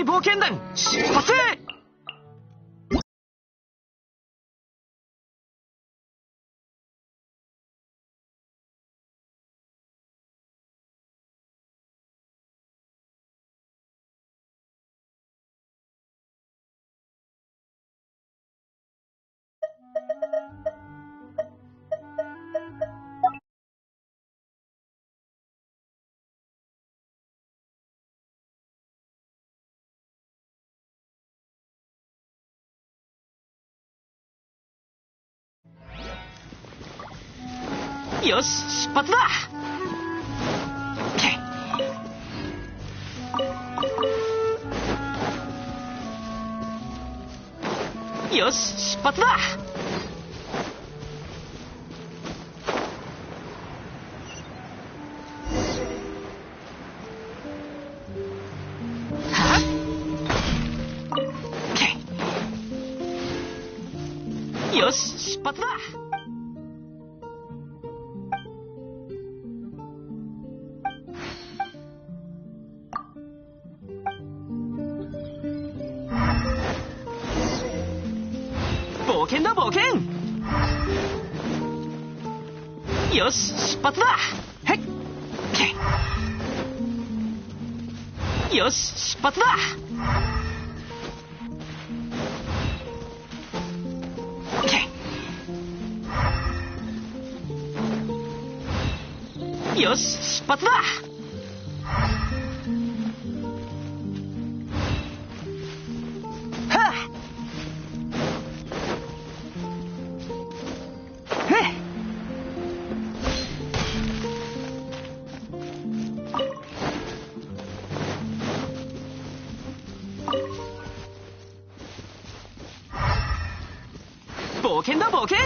冒険団出発！よし、出発だ。よし、出発だ。よし、出発だ。冒険だ冒険。よし、出発だ。よし、出発だ。よし、出発だ。冒険だ冒険。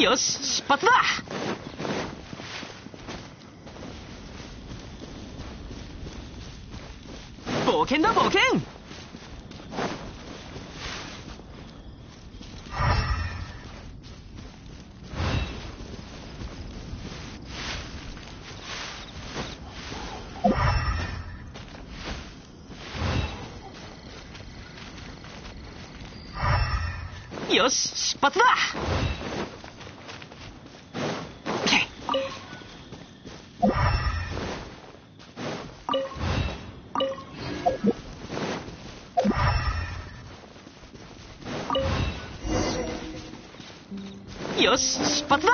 よし、出発だ。冒険だ冒険。よし、出発だ。よし、出発だ。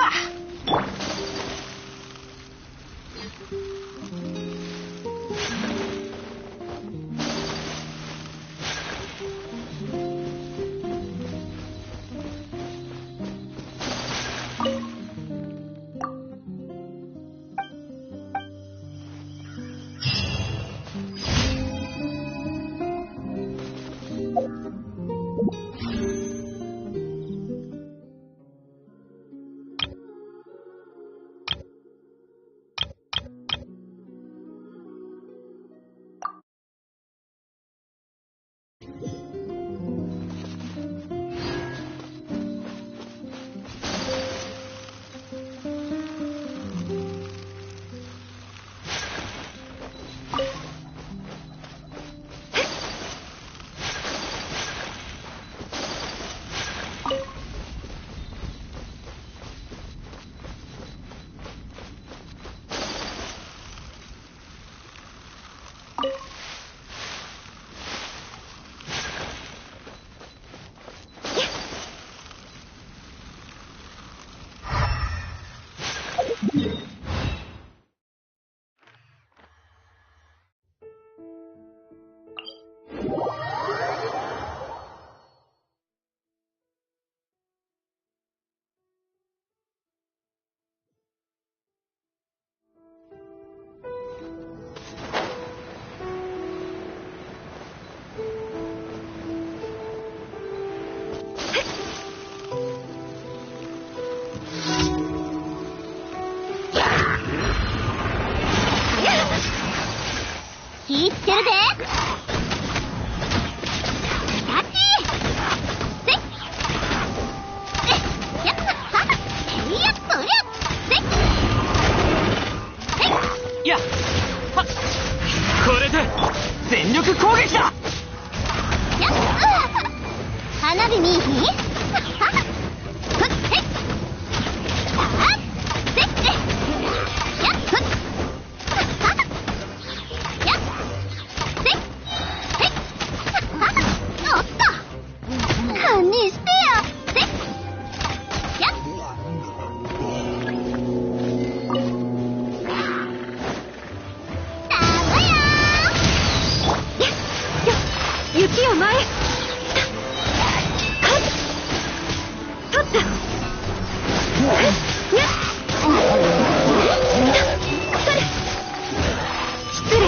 気ぃつけるぜ。キャッチせっやっはっへいやっとりゃせっやっはっこれで全力攻撃だ。やっ花火見いひんふっふっへっさあせっやっふっやっせっへっおっと堪忍してやせっやっだわや雪を前へ取ったやっそれ失礼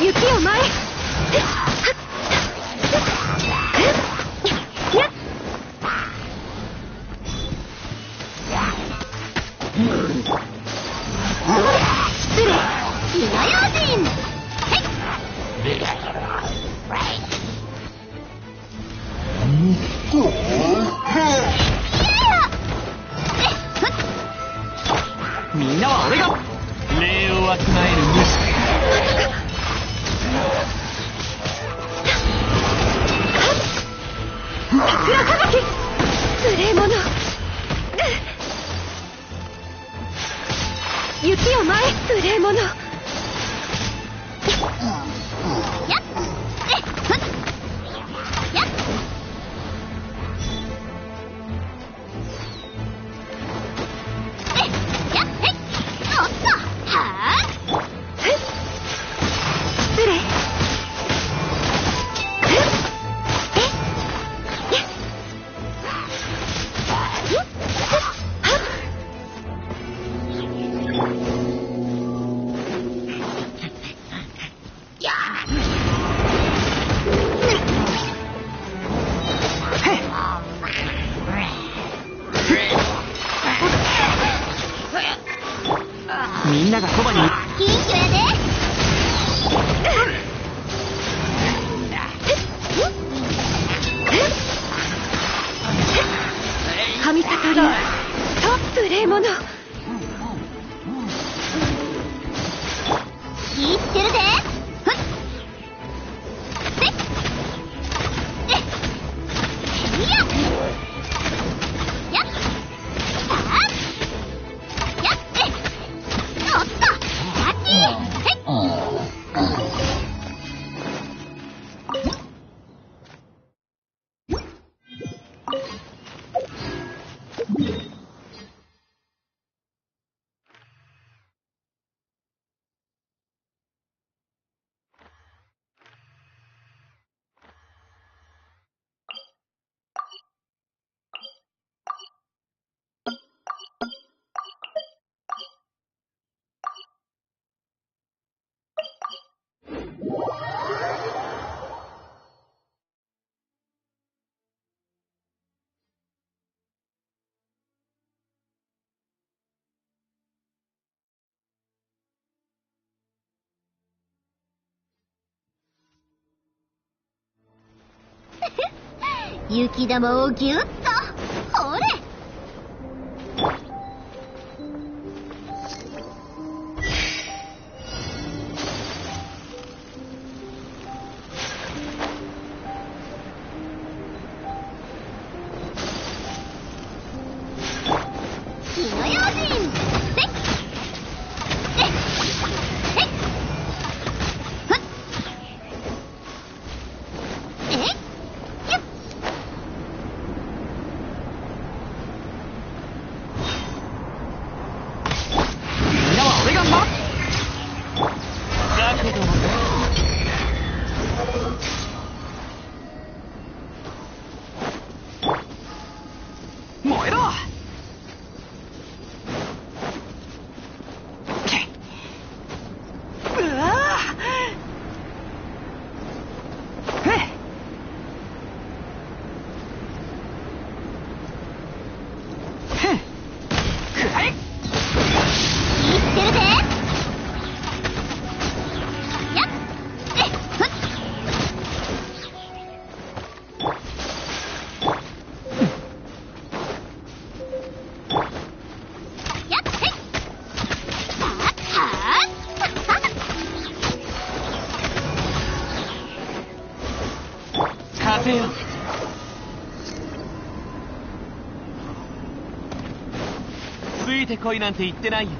雪を前へ失礼火の用心みんなは俺が礼をわきまえる主。桜吹雪無礼者雪を前無礼者やっふっやっやっおっとはあ失礼みんながそばに緊急やで神悟りと無礼者気ぃつけるぜふっせっへいややっさあやっおっとは雪玉をギュッとほれ。火の用心。せっせっせっふっえっゆっ。みんなは俺がだけど燃えろ。うわあへっへっくらえ。いってるぜ。やっえっふっやっへっさあはあ風よ。ついてこいなんて言ってないよ。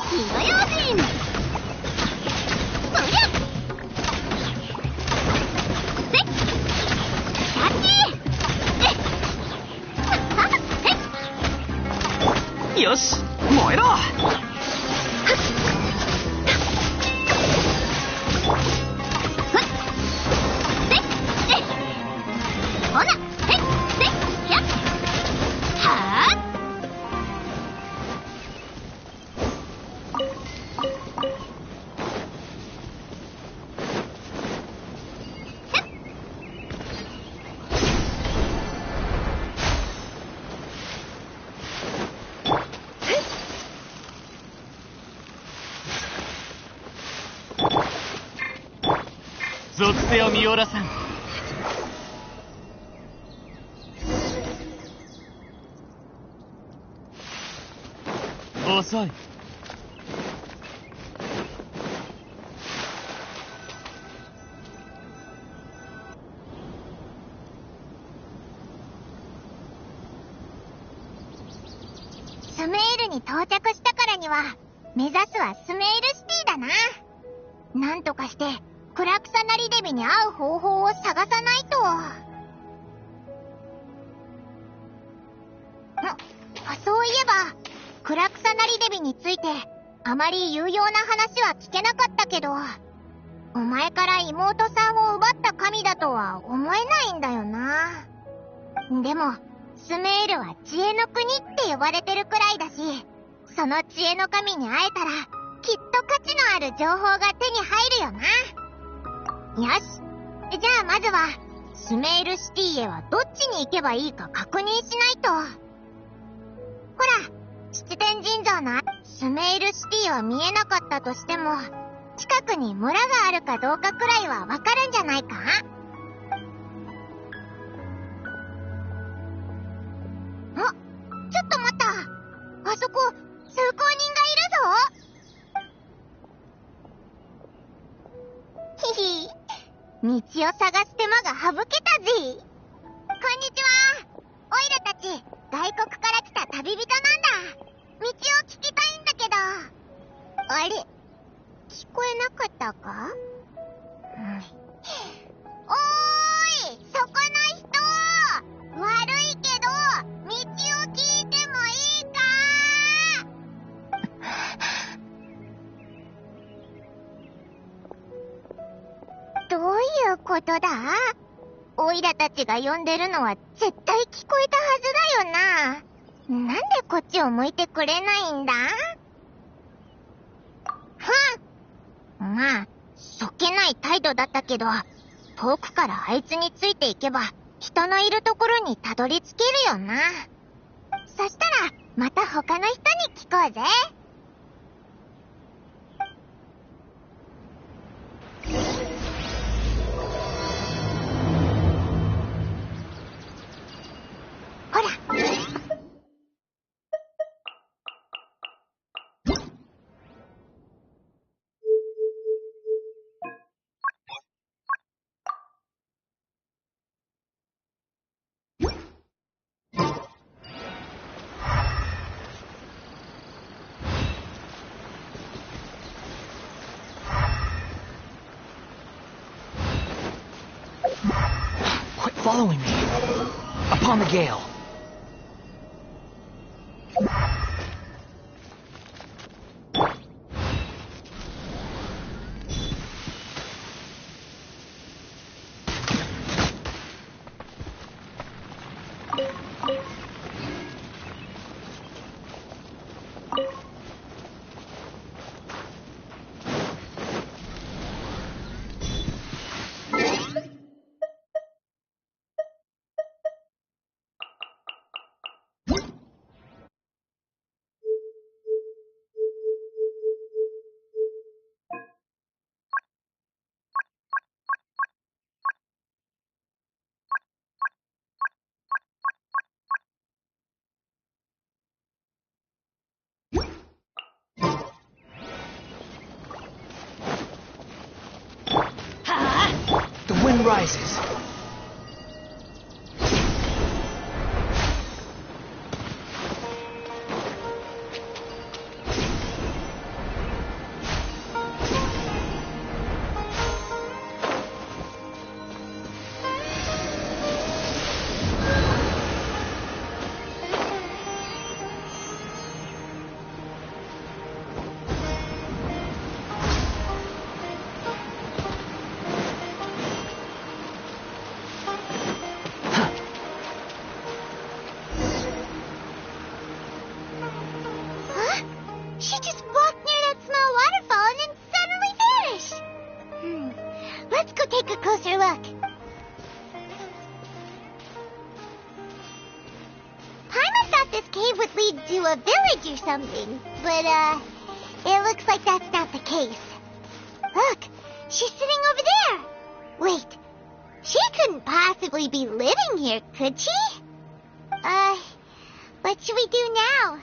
火の用心。そりゃせっキャッチえっはっへっよし燃えろ。ほな、へっ、せっ、やっ、はあ。属性を見下らさん。遅い。スメールに到着したからには、目指すはスメールシティだな。なんとかして、クラクサナリデビに会う方法を探さないと。そういえば、クラクサナリデビについて、あまり有用な話は聞けなかったけど、お前から妹さんを奪った神だとは思えないんだよな。でも、スメールは知恵の国って呼ばれてるくらいだし、その知恵の神に会えたら、きっと価値のある情報が手に入るよな。よし。じゃあまずは、スメールシティへはどっちに行けばいいか確認しないと。ほら、七天神像のスメールシティは見えなかったとしても、近くに村があるかどうかくらいはわかるんじゃないか？ちょっと待った。あそこ、通行人がいるぞ。ひひ、道を探す手間が省けたぜ。こんにちは。オイラたち、外国から来た旅人なんだ。道を聞きたいんだけど。あれ、聞こえなかったか？おーい、そこの人！悪いけど、道を聞いてもいいか？どういうことだ？オイラたちが呼んでるのは絶対聞こえたはずだよな。なんでこっちを向いてくれないんだ？まあ、そっけない態度だったけど、遠くからあいつについていけば、人のいるところにたどり着けるよな。そしたら、また他の人に聞こうぜ。ほら。Quit following me. Upon the gale. The wind rises. She just walked near that small waterfall and then suddenly vanished. Let's go take a closer look. Paimon thought this cave would lead to a village or something, but, it looks like that's not the case. Look, she's sitting over there. Wait, she couldn't possibly be living here, could she? What should we do now?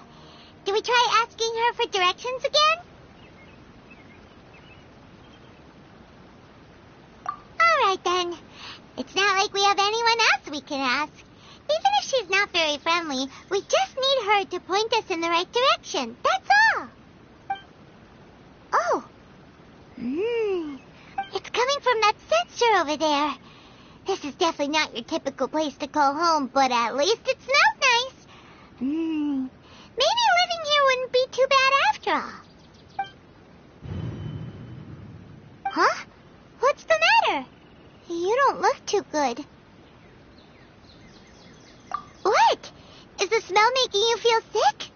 Do we try asking her for directions again? Alright then. It's not like we have anyone else we can ask. Even if she's not very friendly, we just need her to point us in the right direction. That's all. Oh. It's coming from that sensor over there. This is definitely not your typical place to call home, but at least it smells nice. Maybe living here wouldn't be too bad after all. Huh? What's the matter? You don't look too good. What? Is the smell making you feel sick?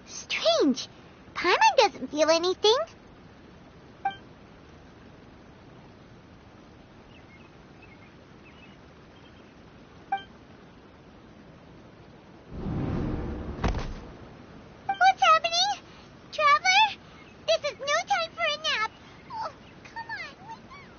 Strange. Paimon doesn't feel anything. What's happening? Traveler? This is no time for a nap. Oh, come on, wake up.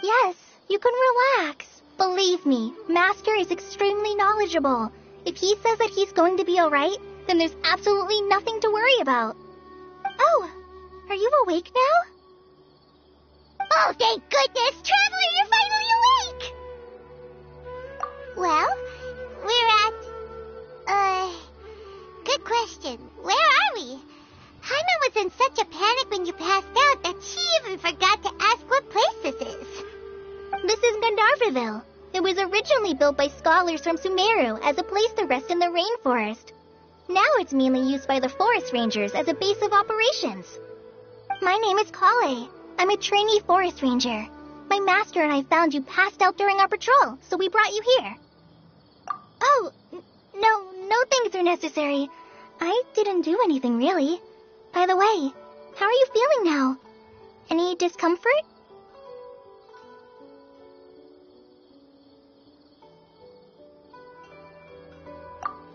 Yes, you can relax. Believe me, Master is extremely knowledgeable. If he says that he's going to be alright, then there's absolutely nothing to worry about. Oh, are you awake now? Oh, thank goodness! Traveler, you're finally awake! Well, we're at... good question. Where are we? Hyman was in such a panic when you passed out that she even forgot to ask what place this is. This is Gandharvaville. It was originally built by scholars from Sumeru as a place to rest in the rainforest. Now it's mainly used by the forest rangers as a base of operations. My name is Kale. I'm a trainee forest ranger. My master and I found you passed out during our patrol, so we brought you here. Oh, no things are necessary. I didn't do anything, really. By the way, how are you feeling now? Any discomfort?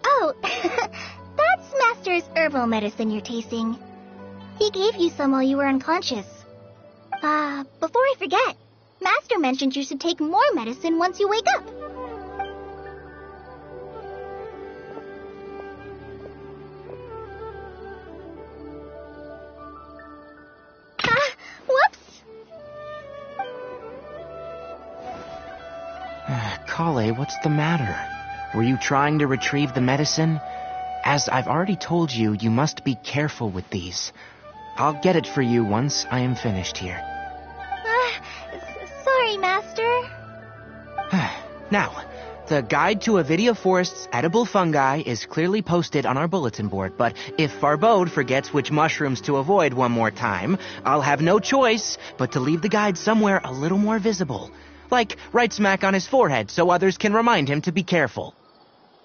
Oh, that's Master's herbal medicine you're tasting. He gave you some while you were unconscious. Before I forget, Master mentioned you should take more medicine once you wake up. Whoops! Kale, what's the matter? Were you trying to retrieve the medicine? As I've already told you, you must be careful with these. I'll get it for you once I am finished here. Sorry, Master. Now, the guide to Avidia Forest's edible fungi is clearly posted on our bulletin board, but if Farbode forgets which mushrooms to avoid one more time, I'll have no choice but to leave the guide somewhere a little more visible. Like right smack on his forehead so others can remind him to be careful.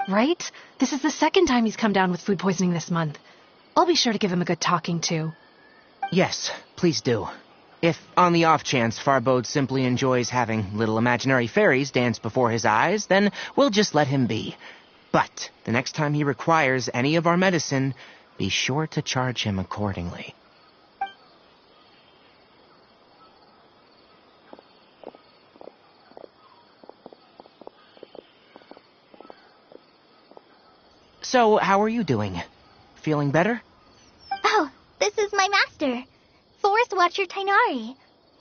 Right? This is the second time he's come down with food poisoning this month. I'll be sure to give him a good talking to. Yes, please do. If, on the off chance, Farbode simply enjoys having little imaginary fairies dance before his eyes, then we'll just let him be. But the next time he requires any of our medicine, be sure to charge him accordingly. So, how are you doing? Feeling better? Oh, this is my master, Forest Watcher Tainari.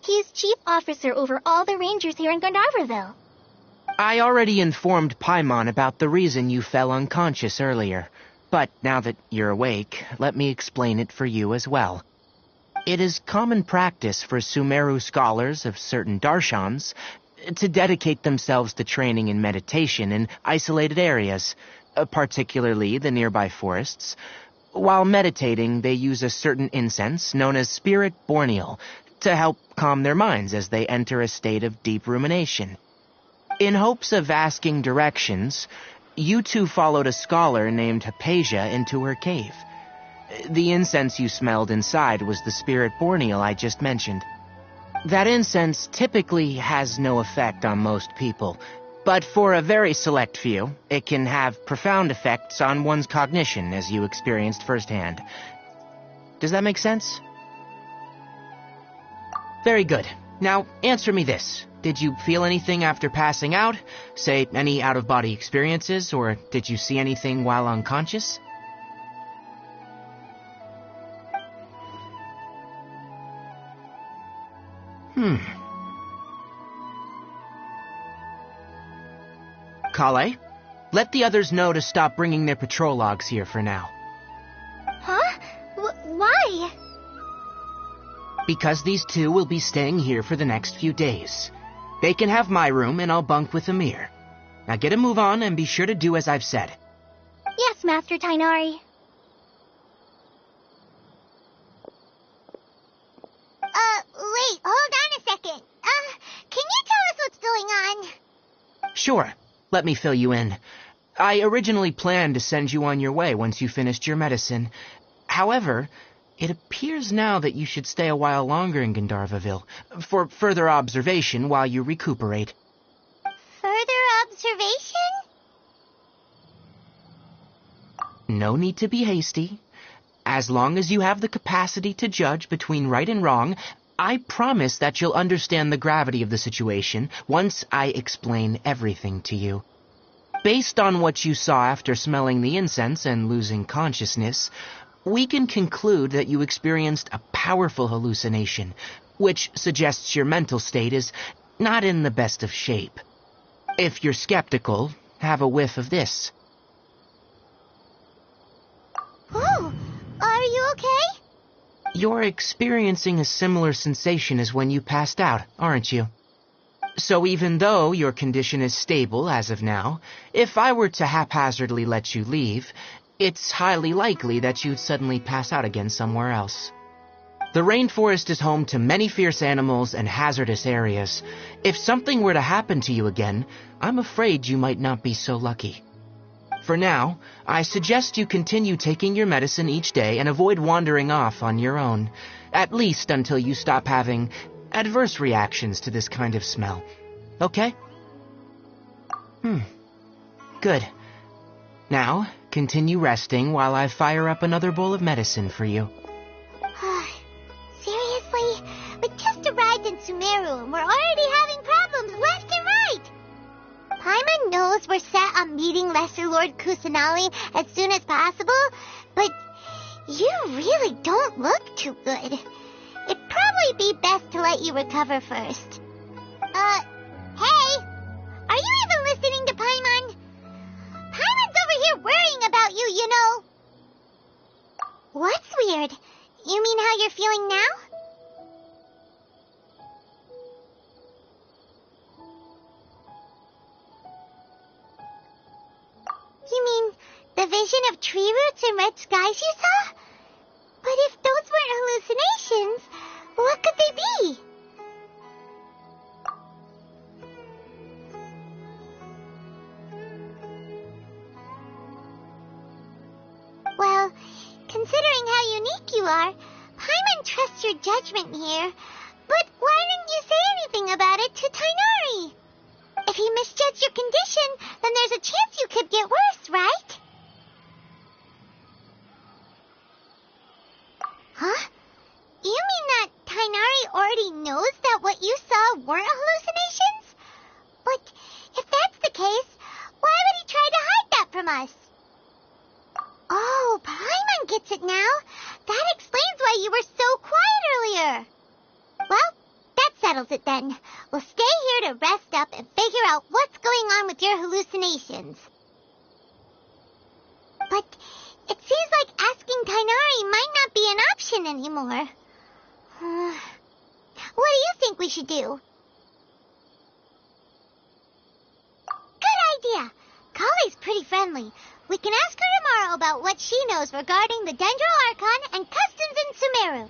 He's chief officer over all the rangers here in Gandharvaville. I already informed Paimon about the reason you fell unconscious earlier, but now that you're awake, let me explain it for you as well. It is common practice for Sumeru scholars of certain darshans to dedicate themselves to training in meditation in isolated areas, particularly the nearby forests. While meditating, they use a certain incense known as Spirit Borneal to help calm their minds as they enter a state of deep rumination. In hopes of asking directions, you two followed a scholar named Hypatia into her cave. The incense you smelled inside was the Spirit Borneal I just mentioned. That incense typically has no effect on most people, but for a very select few, it can have profound effects on one's cognition, as you experienced firsthand. Does that make sense? Very good. Now, answer me this. Did you feel anything after passing out? Say, any out-of-body experiences, or did you see anything while unconscious? Kale, let the others know to stop bringing their patrol logs here for now. Huh? Why? Because these two will be staying here for the next few days. They can have my room and I'll bunk with Amir. Now get a move on and be sure to do as I've said. Yes, Master Tainari. Wait, hold on a second. Can you tell us what's going on? Sure. Let me fill you in. I originally planned to send you on your way once you finished your medicine. However, it appears now that you should stay a while longer in Gandharvaville for further observation while you recuperate. Further observation? No need to be hasty. As long as you have the capacity to judge between right and wrong, I promise that you'll understand the gravity of the situation once I explain everything to you. Based on what you saw after smelling the incense and losing consciousness, we can conclude that you experienced a powerful hallucination, which suggests your mental state is not in the best of shape. If you're skeptical, have a whiff of this. Oh, are you okay? You're experiencing a similar sensation as when you passed out, aren't you? So even though your condition is stable as of now, if I were to haphazardly let you leave, it's highly likely that you'd suddenly pass out again somewhere else. The rainforest is home to many fierce animals and hazardous areas. If something were to happen to you again, I'm afraid you might not be so lucky. For now, I suggest you continue taking your medicine each day and avoid wandering off on your own, at least until you stop having adverse reactions to this kind of smell. Okay? Good. Now, continue resting while I fire up another bowl of medicine for you. Seriously? We just arrived in Sumeru and we're already having problems left and right! Paimon knows we're set on meeting Lesser Lord Kusanali as soon as possible, but you really don't look too good. It'd probably be best to let you recover first. Hey! Are you even listening to Paimon? Paimon's over here worrying about you, you know. What's weird? You mean how you're feeling now? You mean the vision of tree roots and red skies you saw? But if those weren't hallucinations, what could they be? Well, considering how unique you are, Paimon trusts your judgment here. But why didn't you say anything about it to Tainari? If he misjudged your condition, then there's a chance you could get worse, right? Huh? You mean that Tainari already knows that what you saw weren't hallucinations? But if that's the case, why would he try to hide that from us? Oh, Paimon gets it now. That explains why you were so quiet earlier. Well, that settles it then. We'll stay here to rest up and figure out what's going on with your hallucinations. But it seems like asking Tainari might not be an option anymore. What do you think we should do? Good idea. Kale's pretty friendly. We can ask her tomorrow about what she knows regarding the Dendro Archon and customs in Sumeru.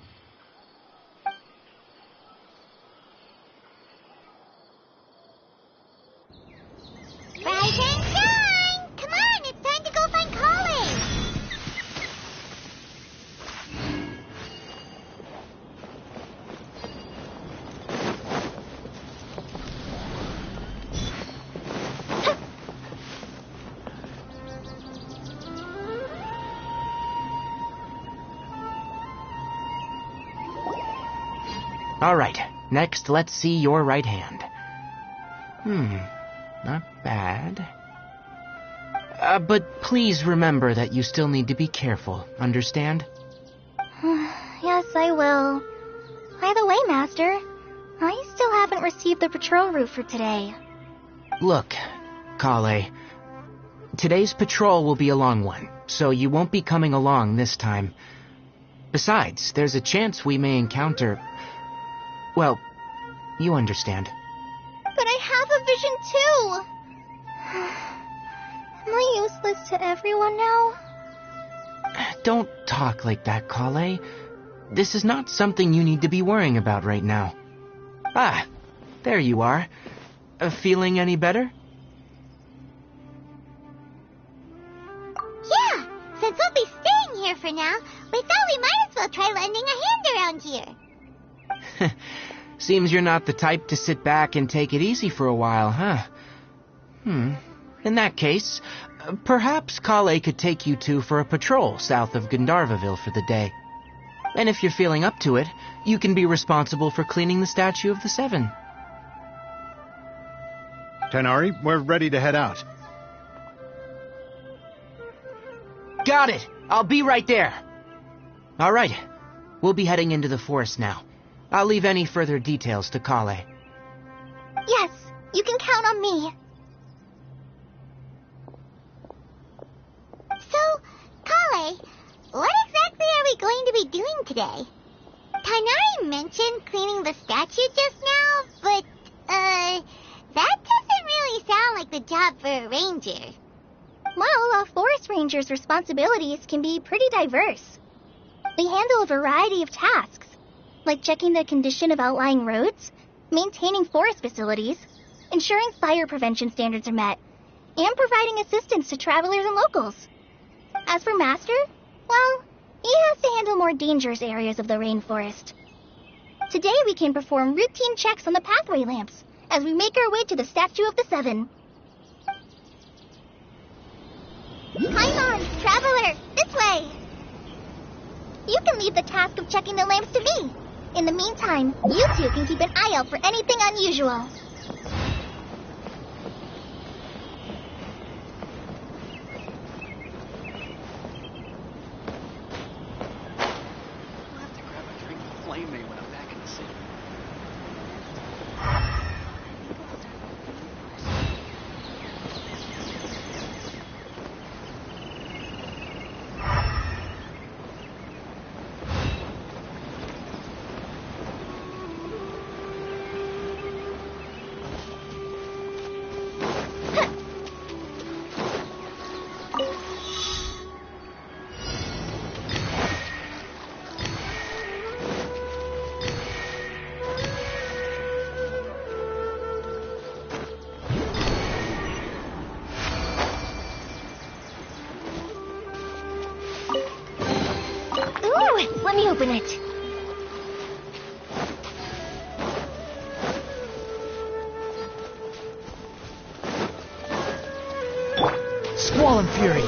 Rise and shine! Come on, it's time to go find Kale! All right, next let's see your right hand. Not bad. But please remember that you still need to be careful, understand? Yes, I will. By the way, Master, I still haven't received the patrol route for today. Look, Kale, today's patrol will be a long one, so you won't be coming along this time. Besides, there's a chance we may encounter... Well, you understand. But I have a vision too! Am I useless to everyone now? Don't talk like that, Kale. This is not something you need to be worrying about right now. Ah, there you are. Feeling any better? Yeah, since we'll be staying here for now, we thought we might as well try lending a hand around here. Seems you're not the type to sit back and take it easy for a while, huh? In that case, perhaps Kale could take you two for a patrol south of Gandharvaville for the day. And if you're feeling up to it, you can be responsible for cleaning the Statue of the Seven. Tainari, we're ready to head out. Got it! I'll be right there! All right, we'll be heading into the forest now. I'll leave any further details to Kale. Yes, you can count on me. So, Kale, what exactly are we going to be doing today? Tainari mentioned cleaning the statue just now, but, that doesn't really sound like the job for a ranger. Well, a forest ranger's responsibilities can be pretty diverse. We handle a variety of tasks, like checking the condition of outlying roads, maintaining forest facilities, ensuring fire prevention standards are met, and providing assistance to travelers and locals. As for Master, well, he has to handle more dangerous areas of the rainforest. Today we can perform routine checks on the pathway lamps as we make our way to the Statue of the Seven. Paimon, traveler, this way! You can leave the task of checking the lamps to me. In the meantime, you two can keep an eye out for anything unusual. We'll have to grab a drink and flame me when I'm back in the city. Ooh, let me open it. Squall and Fury!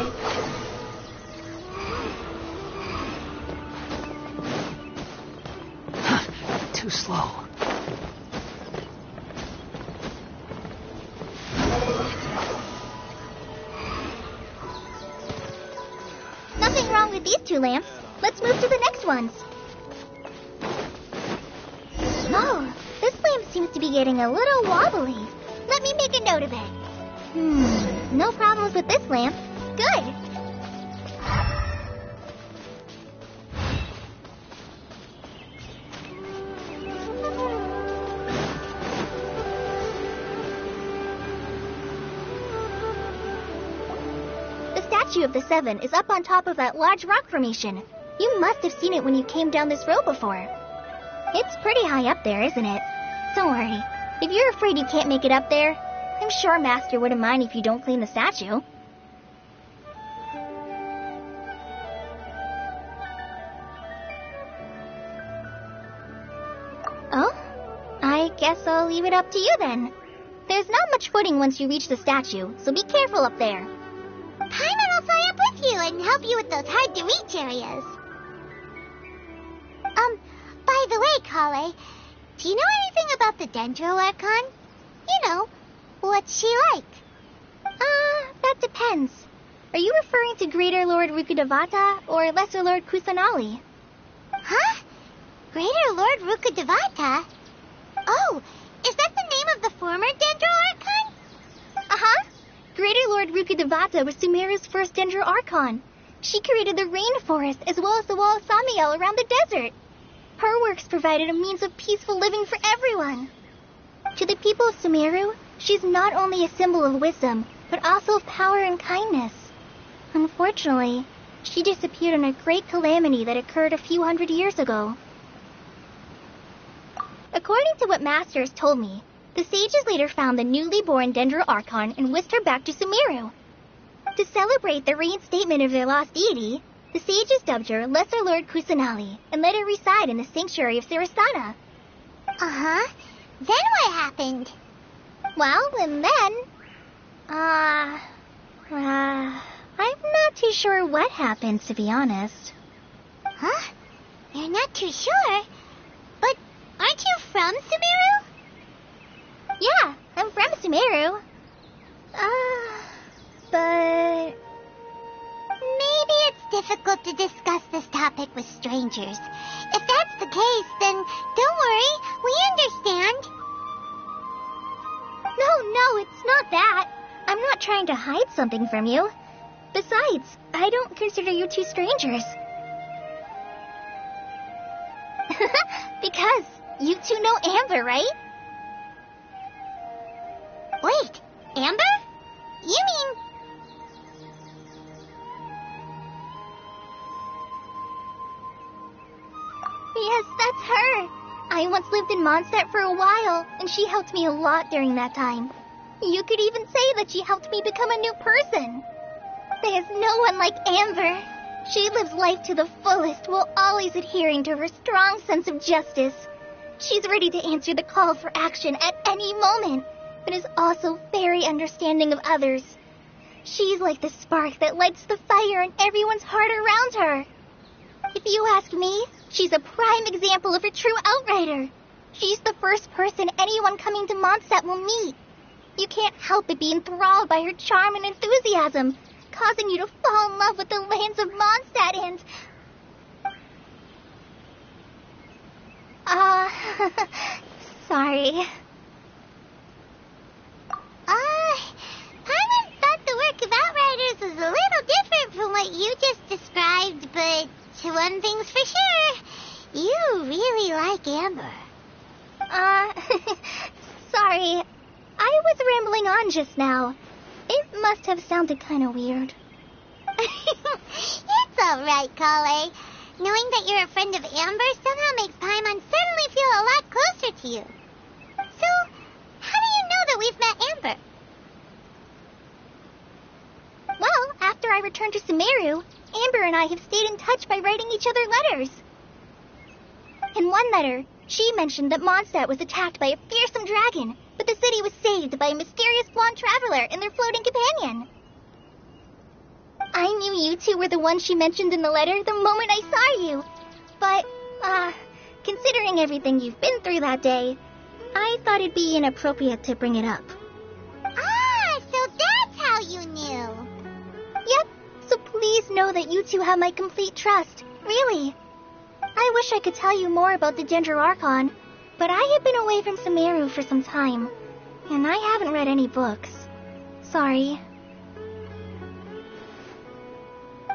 Too slow. Nothing wrong with these two lamps. Let's move to the next ones. Oh, this lamp seems to be getting a little wobbly. Let me make a note of it. No problems with this lamp. Good. The Statue of the Seven is up on top of that large rock formation. You must have seen it when you came down this road before. It's pretty high up there, isn't it? Don't worry. If you're afraid you can't make it up there, I'm sure Master wouldn't mind if you don't clean the statue. Oh? I guess I'll leave it up to you then. There's not much footing once you reach the statue, so be careful up there. Paimon will fly up with you and help you with those hard-to-reach areas. By the way, Kale, do you know anything about the Dendro Archon? You know, what's she like? That depends. Are you referring to Greater Lord Rukudevata or Lesser Lord Kusanali? Huh? Greater Lord Rukudevata? Oh, is that the name of the former Dendro Archon? Uh-huh. Greater Lord Rukudevata was Sumeru's first Dendro Archon. She created the rainforest as well as the wall of Samiel around the desert. Her works provided a means of peaceful living for everyone. To the people of Sumeru, she's not only a symbol of wisdom, but also of power and kindness. Unfortunately, she disappeared in a great calamity that occurred a few hundred years ago. According to what Master has told me, the sages later found the newly born Dendro Archon and whisked her back to Sumeru. To celebrate the reinstatement of their lost deity, the sages dubbed her Lesser Lord Kusanali and let her reside in the sanctuary of Sarasana. Uh-huh. Then what happened? Well, and then... I'm not too sure what happened, to be honest. Huh? You're not too sure? But aren't you from Sumeru? Yeah, I'm from Sumeru. But... Maybe it's difficult to discuss this topic with strangers. If that's the case, then don't worry, we understand. No, it's not that. I'm not trying to hide something from you. Besides, I don't consider you two strangers. Because you two know Amber, right? Wait, Amber? You mean... Yes, that's her. I once lived in Mondstadt for a while, and she helped me a lot during that time. You could even say that she helped me become a new person. There's no one like Amber. She lives life to the fullest while always adhering to her strong sense of justice. She's ready to answer the call for action at any moment, but is also very understanding of others. She's like the spark that lights the fire in everyone's heart around her. If you ask me, she's a prime example of a true outrider. She's the first person anyone coming to Mondstadt will meet. You can't help but be enthralled by her charm and enthusiasm, causing you to fall in love with the lands of Mondstadt and... sorry. Paimon thought the work of Outriders was a little different from what you just described, but one thing's for sure, you really like Amber. Sorry. I was rambling on just now. It must have sounded kind of weird. It's alright, Kale. Knowing that you're a friend of Amber somehow makes Paimon suddenly feel a lot closer to you. So, how do you know that we've met Amber? Well, after I returned to Sumeru, Amber and I have stayed in touch by writing each other letters. In one letter, she mentioned that Mondstadt was attacked by a fearsome dragon, but the city was saved by a mysterious blonde traveler and their floating companion. I knew you two were the ones she mentioned in the letter the moment I saw you. But, considering everything you've been through that day, I thought it'd be inappropriate to bring it up. Ah, so that's how you knew. Yep, so please know that you two have my complete trust, really. I wish I could tell you more about the Ginger Archon, but I have been away from Sumeru for some time, and I haven't read any books. Sorry.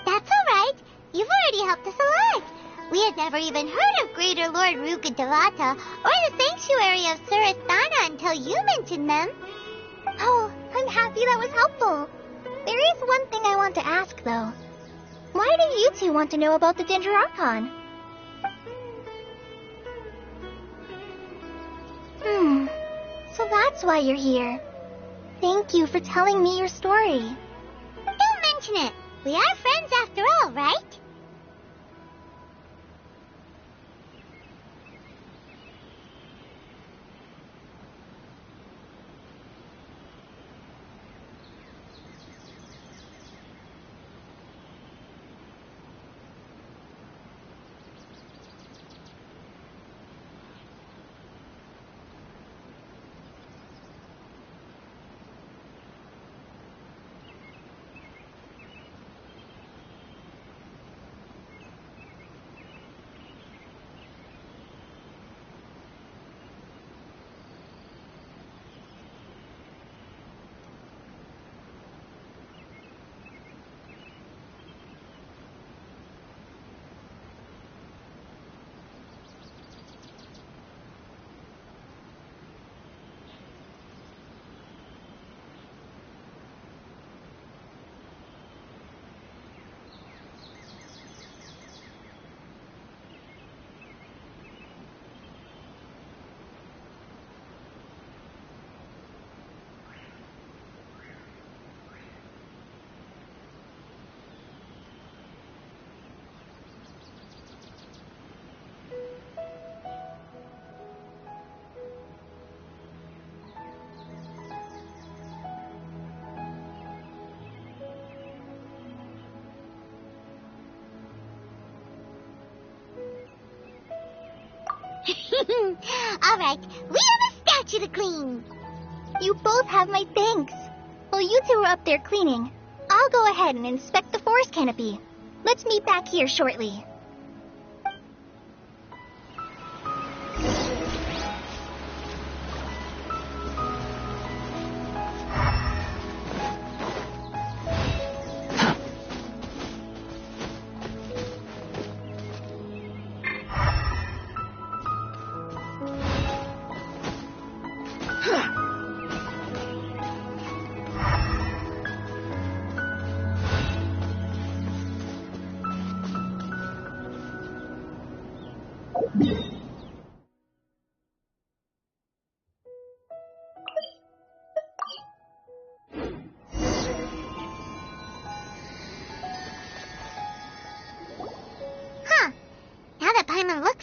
That's alright. You've already helped us a lot. We had never even heard of Greater Lord Ruka Devata or the Sanctuary of Surasthana until you mentioned them. Oh, I'm happy that was helpful. There is one thing I want to ask, though. Why do you two want to know about the Ginger Archon? So that's why you're here. Thank you for telling me your story. Don't mention it. We are friends after all, right? Alright, we have a statue to clean. You both have my thanks. While you two are up there cleaning, I'll go ahead and inspect the forest canopy. Let's meet back here shortly.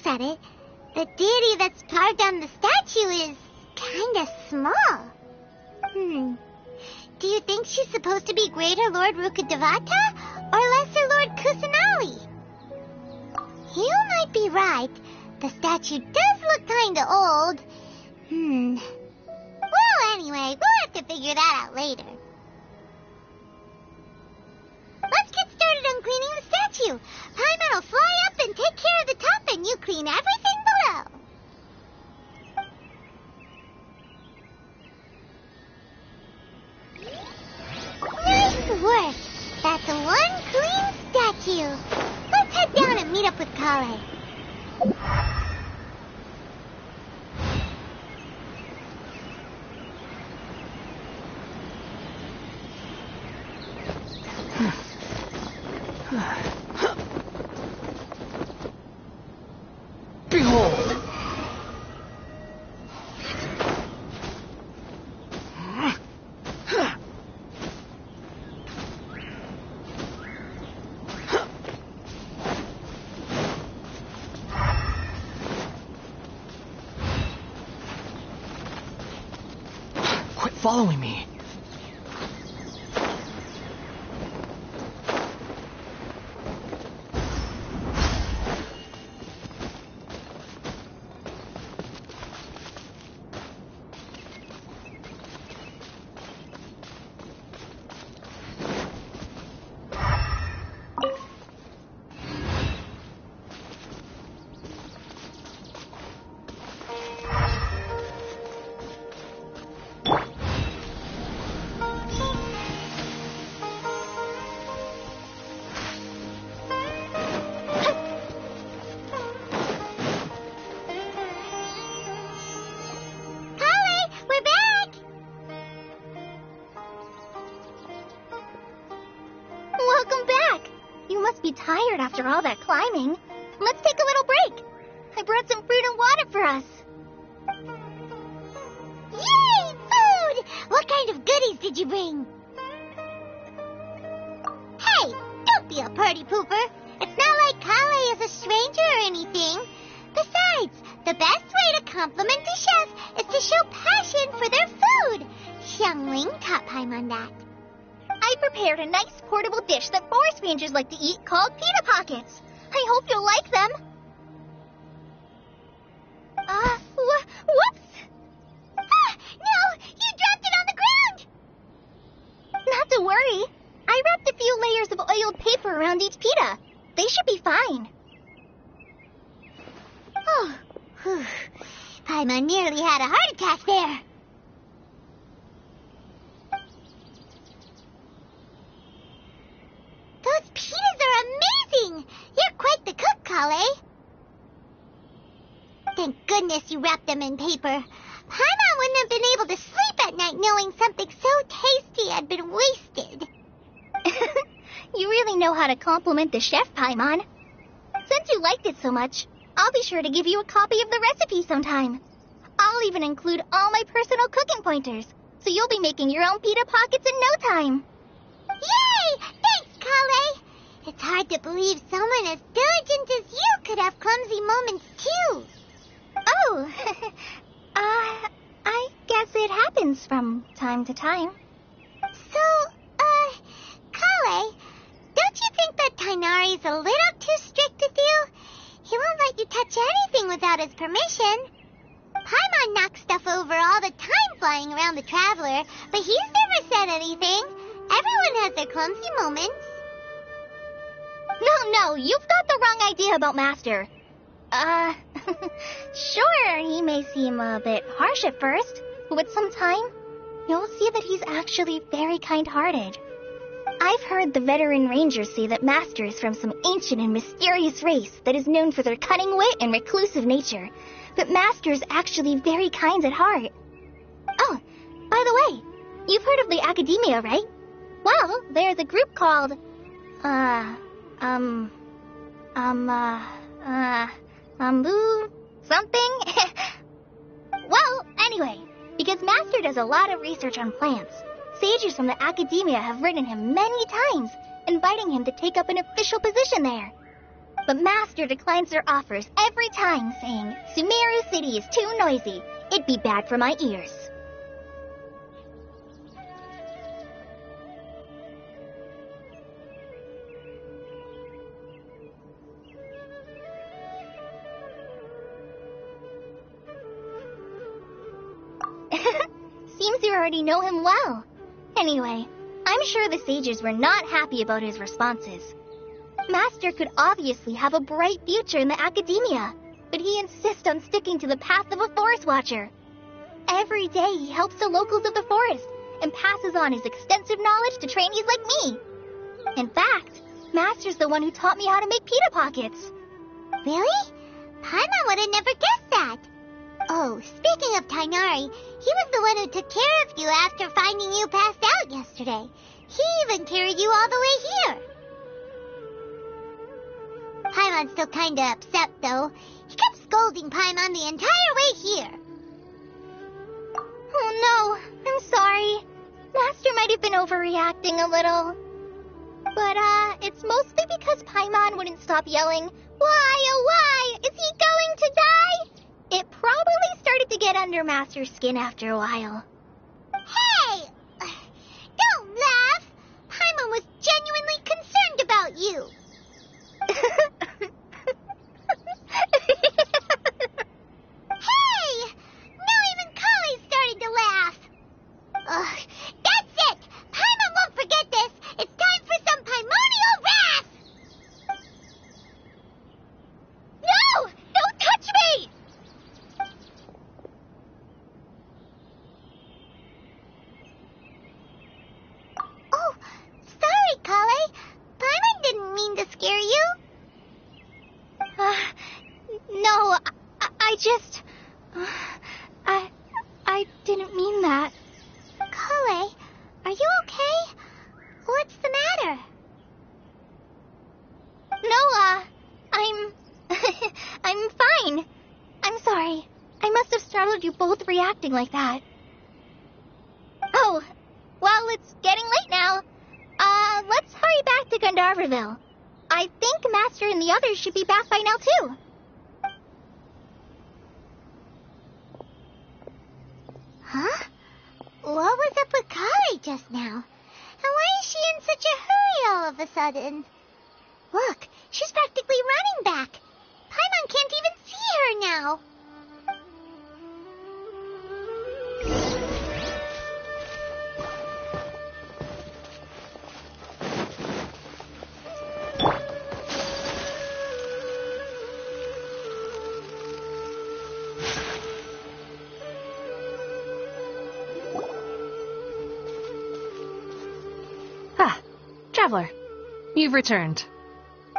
at it, the deity that's carved on the statue is kinda small. Do you think she's supposed to be Greater Lord Rukkhadevata or Lesser Lord Kusanali? You might be right. The statue does look kinda old. Well, anyway, we'll have to figure that out later. Let's get started on cleaning the statue. Paimon will fly up and take care of the top, and you clean everything below. Nice work. That's one clean statue. Let's head down and meet up with Kale. Behold! Quit following me. Tired after all that climbing. Let's take a little break. I brought some fruit and water for us. Yay! Food! What kind of goodies did you bring? Hey, don't be a party pooper. It's not like Kale is a stranger or anything. Besides, the best way to compliment a chef is to show passion for their food. Xiangling taught Paimon that. I prepared a nice portable dish that forest rangers like to eat called pita pockets. I hope you'll like them. Whoops! No! You dropped it on the ground! Not to worry. I wrapped a few layers of oiled paper around each pita. They should be fine. Oh, whew. Paimon nearly had a heart attack there. Those pitas are amazing! You're quite the cook, Kale. Thank goodness you wrapped them in paper. Paimon wouldn't have been able to sleep at night knowing something so tasty had been wasted. You really know how to compliment the chef, Paimon. Since you liked it so much, I'll be sure to give you a copy of the recipe sometime. I'll even include all my personal cooking pointers, so you'll be making your own pita pockets in no time. Yay! Thanks, Kale. It's hard to believe someone as diligent as you could have clumsy moments, too. Oh, I guess it happens from time to time. So, Kale, don't you think that Tainari's a little too strict with you? He won't let you touch anything without his permission. Paimon knocks stuff over all the time flying around the Traveler, but he's never said anything. Everyone has their clumsy moments. No, you've got the wrong idea about Master. Sure, he may seem a bit harsh at first, but with some time, you'll see that he's actually very kind-hearted. I've heard the veteran rangers say that Master is from some ancient and mysterious race that is known for their cunning wit and reclusive nature, but Master's actually very kind at heart. Oh, by the way, you've heard of the Academia, right? Well, there's a group called, something? Well, anyway, because Master does a lot of research on plants, sages from the Academia have written him many times, inviting him to take up an official position there. but Master declines their offers every time, saying, Sumeru City is too noisy. It'd be bad for my ears. Seems you already know him well. Anyway, I'm sure the sages were not happy about his responses. Master could obviously have a bright future in the academia, but he insists on sticking to the path of a forest watcher. Every day he helps the locals of the forest and passes on his extensive knowledge to trainees like me. In fact, Master's the one who taught me how to make pita pockets. Really? Paimon would have never guessed that. Oh, speaking of Tainari, he was the one who took care of you after finding you passed out yesterday. He even carried you all the way here. Paimon's still kinda upset, though. He kept scolding Paimon the entire way here. Oh no, I'm sorry. Master might have been overreacting a little. But, it's mostly because Paimon wouldn't stop yelling, Why, oh why, is he going to die? It probably started to get under Master's skin after a while. Hey! Don't laugh! Paimon was genuinely concerned about you. Hey! Now even Kali started to laugh. That's it! Paimon won't forget this. It's time for some primordial wrath! No! Don't touch me! Oh, sorry, Kale. Paimon didn't mean to scare you. No, I just... I didn't mean that. Kale, are you okay? What's the matter? No, I'm fine. I'm sorry. I must have startled you both reacting like that. Oh, well, it's getting late now. Let's hurry back to Gandharvaville. I think Master and the others should be back by now, too. Huh? What was up with Kali just now? And why is she in such a hurry all of a sudden? Look, she's practically running back. Paimon can't even see her now. Ah, Traveler, you've returned.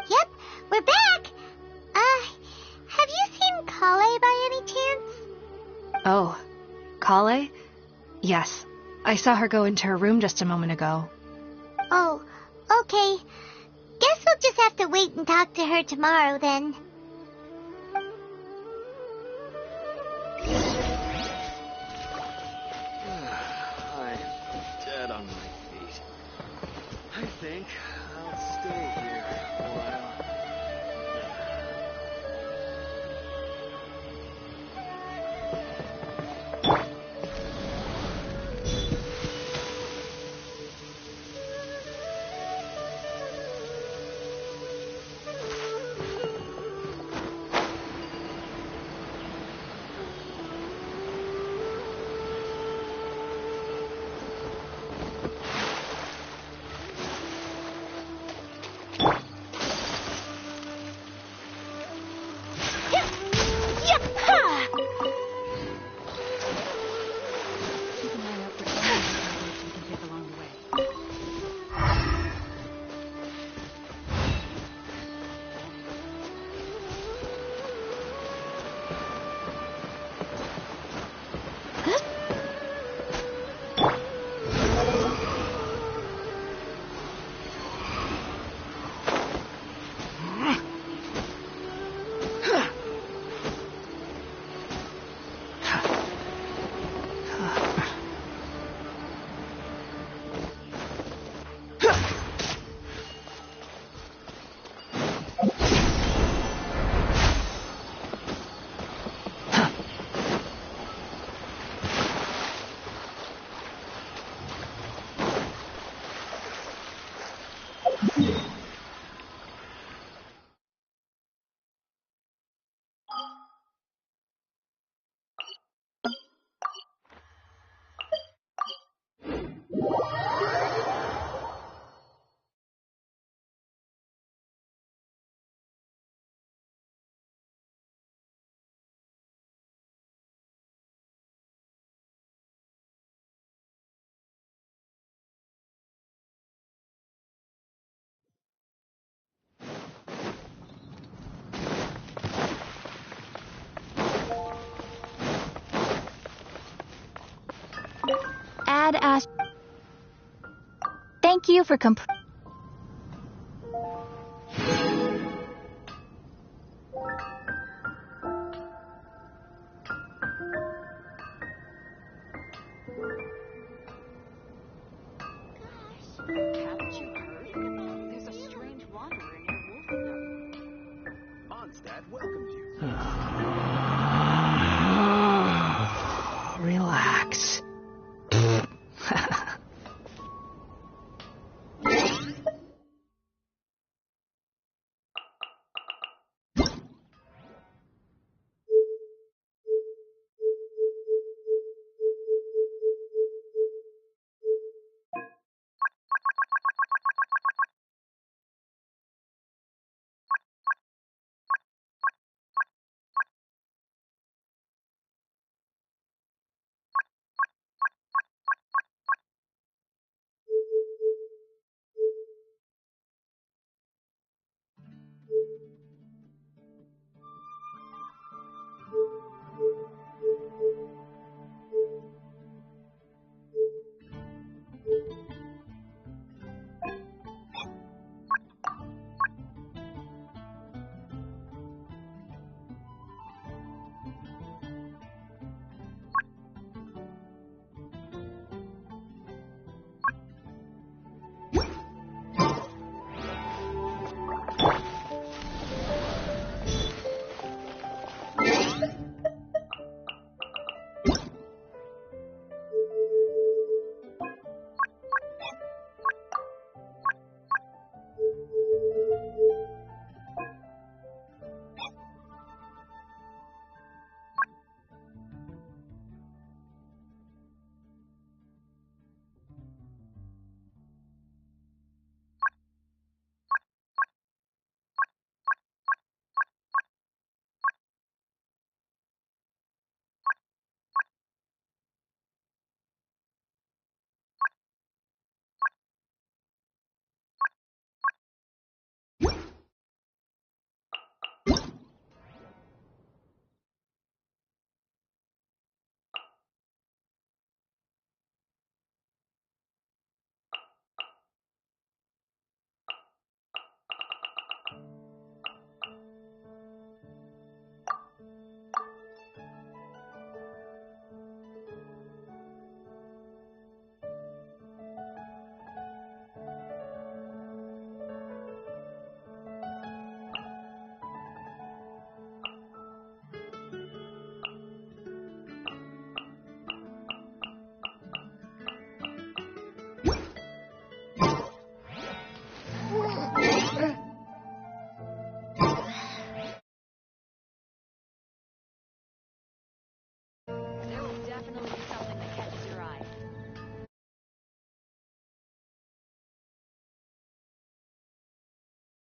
Yep, we're back. Have you seen Kale by any chance? Oh, Kale? Yes, I saw her go into her room just a moment ago. Oh, okay. Guess we'll just have to wait and talk to her tomorrow then. I'm dead on my feet. I think I'll stay here a while. Dad asked... Thank you for Haven't you heard? There's a strange wanderer in your wolf. Mondstadt welcomes you.